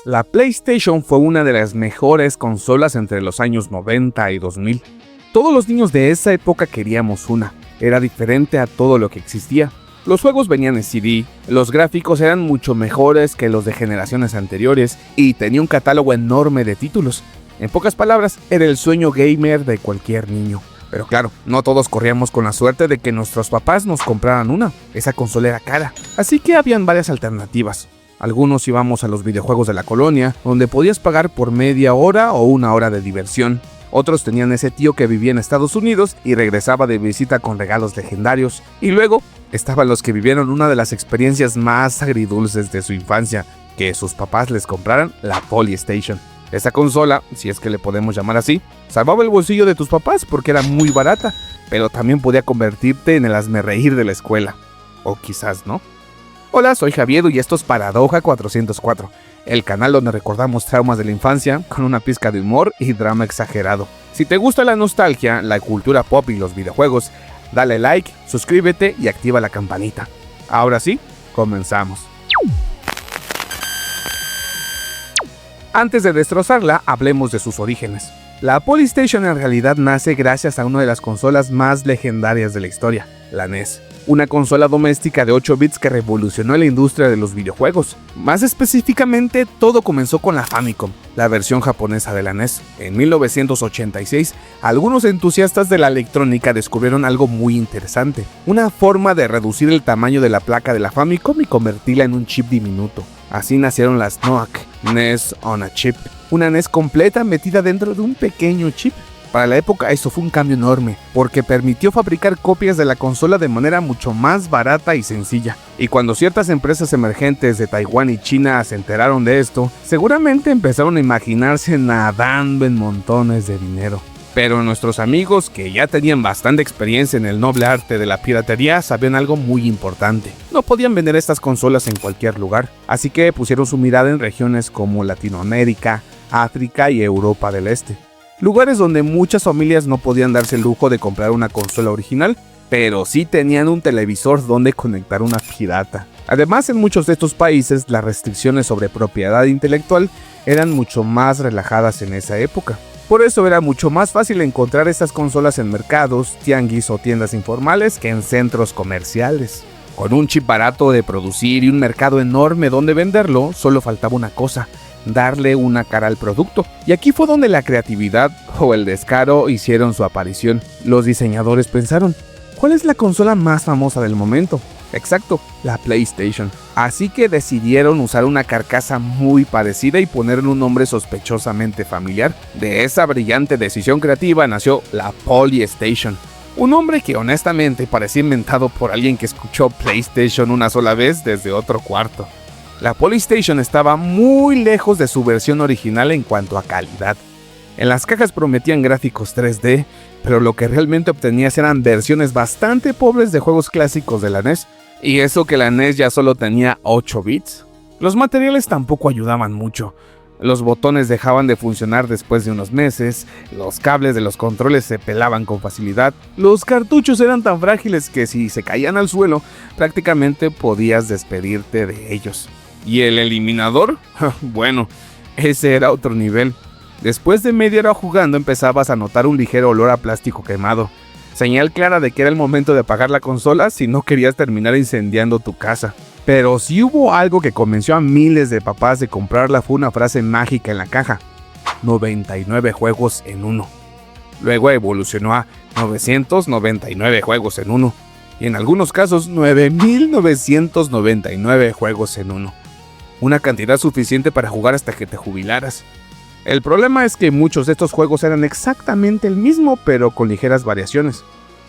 La PlayStation fue una de las mejores consolas entre los años 90 y 2000. Todos los niños de esa época queríamos una. Era diferente a todo lo que existía. Los juegos venían en CD, los gráficos eran mucho mejores que los de generaciones anteriores y tenía un catálogo enorme de títulos. En pocas palabras, era el sueño gamer de cualquier niño. Pero claro, no todos corríamos con la suerte de que nuestros papás nos compraran una. Esa consola era cara, así que habían varias alternativas. Algunos íbamos a los videojuegos de la colonia, donde podías pagar por media hora o una hora de diversión. Otros tenían ese tío que vivía en Estados Unidos y regresaba de visita con regalos legendarios. Y luego estaban los que vivieron una de las experiencias más agridulces de su infancia, que sus papás les compraran la PlayStation. Esa consola, si es que le podemos llamar así, salvaba el bolsillo de tus papás porque era muy barata, pero también podía convertirte en el hazmerreír de la escuela. O quizás no. Hola, soy Javier y esto es Paradoja 404, el canal donde recordamos traumas de la infancia con una pizca de humor y drama exagerado. Si te gusta la nostalgia, la cultura pop y los videojuegos, dale like, suscríbete y activa la campanita. Ahora sí, comenzamos. Antes de destrozarla, hablemos de sus orígenes. La PlayStation en realidad nace gracias a una de las consolas más legendarias de la historia, la NES. Una consola doméstica de 8 bits que revolucionó la industria de los videojuegos. Más específicamente, todo comenzó con la Famicom, la versión japonesa de la NES. En 1986, algunos entusiastas de la electrónica descubrieron algo muy interesante, una forma de reducir el tamaño de la placa de la Famicom y convertirla en un chip diminuto. Así nacieron las NOAC, NES on a Chip, una NES completa metida dentro de un pequeño chip. Para la época esto fue un cambio enorme, porque permitió fabricar copias de la consola de manera mucho más barata y sencilla. Y cuando ciertas empresas emergentes de Taiwán y China se enteraron de esto, seguramente empezaron a imaginarse nadando en montones de dinero. Pero nuestros amigos, que ya tenían bastante experiencia en el noble arte de la piratería, sabían algo muy importante. No podían vender estas consolas en cualquier lugar, así que pusieron su mirada en regiones como Latinoamérica, África y Europa del Este. Lugares donde muchas familias no podían darse el lujo de comprar una consola original, pero sí tenían un televisor donde conectar una pirata. Además, en muchos de estos países, las restricciones sobre propiedad intelectual eran mucho más relajadas en esa época. Por eso era mucho más fácil encontrar estas consolas en mercados, tianguis o tiendas informales que en centros comerciales. Con un chip barato de producir y un mercado enorme donde venderlo, solo faltaba una cosa: darle una cara al producto. Y aquí fue donde la creatividad o el descaro hicieron su aparición. Los diseñadores pensaron, ¿cuál es la consola más famosa del momento? Exacto, la PlayStation. Así que decidieron usar una carcasa muy parecida y ponerle un nombre sospechosamente familiar. De esa brillante decisión creativa nació la PlayStation. Un nombre que honestamente parecía inventado por alguien que escuchó PlayStation una sola vez desde otro cuarto. La PlayStation estaba muy lejos de su versión original en cuanto a calidad. En las cajas prometían gráficos 3D, pero lo que realmente obtenías eran versiones bastante pobres de juegos clásicos de la NES, y eso que la NES ya solo tenía 8 bits. Los materiales tampoco ayudaban mucho. Los botones dejaban de funcionar después de unos meses, los cables de los controles se pelaban con facilidad, los cartuchos eran tan frágiles que si se caían al suelo, prácticamente podías despedirte de ellos. ¿Y el eliminador? Bueno, ese era otro nivel. Después de media hora jugando empezabas a notar un ligero olor a plástico quemado, señal clara de que era el momento de apagar la consola si no querías terminar incendiando tu casa. Pero si hubo algo que convenció a miles de papás de comprarla fue una frase mágica en la caja: 99 juegos en uno. Luego evolucionó a 999 juegos en uno, y en algunos casos 9999 juegos en uno. Una cantidad suficiente para jugar hasta que te jubilaras. El problema es que muchos de estos juegos eran exactamente el mismo, pero con ligeras variaciones.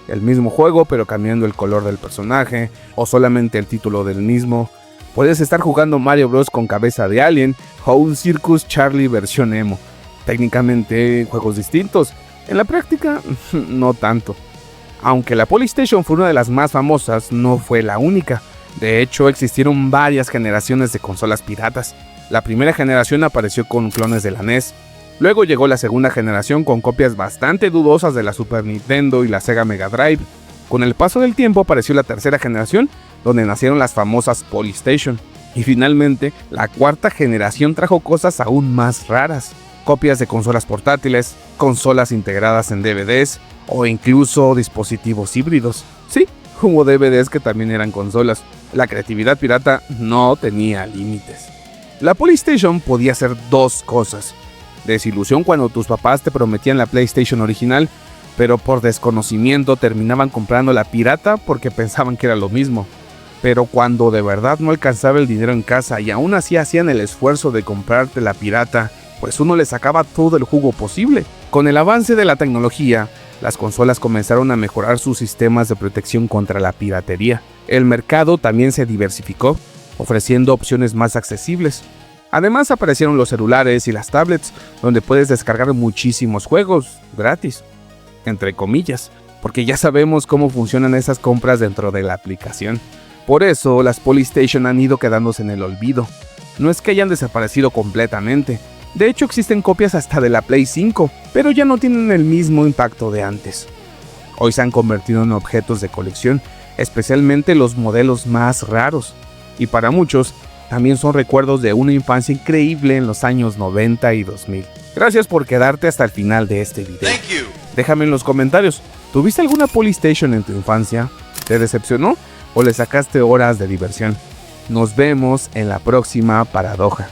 El mismo juego, pero cambiando el color del personaje, o solamente el título del mismo. Puedes estar jugando Mario Bros con cabeza de alien, o un Circus Charlie versión emo. Técnicamente, juegos distintos. En la práctica, no tanto. Aunque la PlayStation fue una de las más famosas, no fue la única. De hecho, existieron varias generaciones de consolas piratas. La primera generación apareció con clones de la NES. Luego llegó la segunda generación con copias bastante dudosas de la Super Nintendo y la Sega Mega Drive. Con el paso del tiempo apareció la tercera generación, donde nacieron las famosas PlayStation. Y finalmente, la cuarta generación trajo cosas aún más raras. Copias de consolas portátiles, consolas integradas en DVDs o incluso dispositivos híbridos. Sí, hubo DVDs que también eran consolas. La creatividad pirata no tenía límites. La PlayStation podía hacer dos cosas. Desilusión cuando tus papás te prometían la PlayStation original, pero por desconocimiento terminaban comprando la pirata porque pensaban que era lo mismo. Pero cuando de verdad no alcanzaba el dinero en casa y aún así hacían el esfuerzo de comprarte la pirata, pues uno le sacaba todo el jugo posible. Con el avance de la tecnología, las consolas comenzaron a mejorar sus sistemas de protección contra la piratería. El mercado también se diversificó, ofreciendo opciones más accesibles. Además aparecieron los celulares y las tablets, donde puedes descargar muchísimos juegos gratis, entre comillas, porque ya sabemos cómo funcionan esas compras dentro de la aplicación. Por eso, las PlayStation han ido quedándose en el olvido. No es que hayan desaparecido completamente. De hecho, existen copias hasta de la Play 5, pero ya no tienen el mismo impacto de antes. Hoy se han convertido en objetos de colección, especialmente los modelos más raros. Y para muchos, también son recuerdos de una infancia increíble en los años 90 y 2000. Gracias por quedarte hasta el final de este video. Déjame en los comentarios, ¿tuviste alguna PlayStation en tu infancia? ¿Te decepcionó o le sacaste horas de diversión? Nos vemos en la próxima paradoja.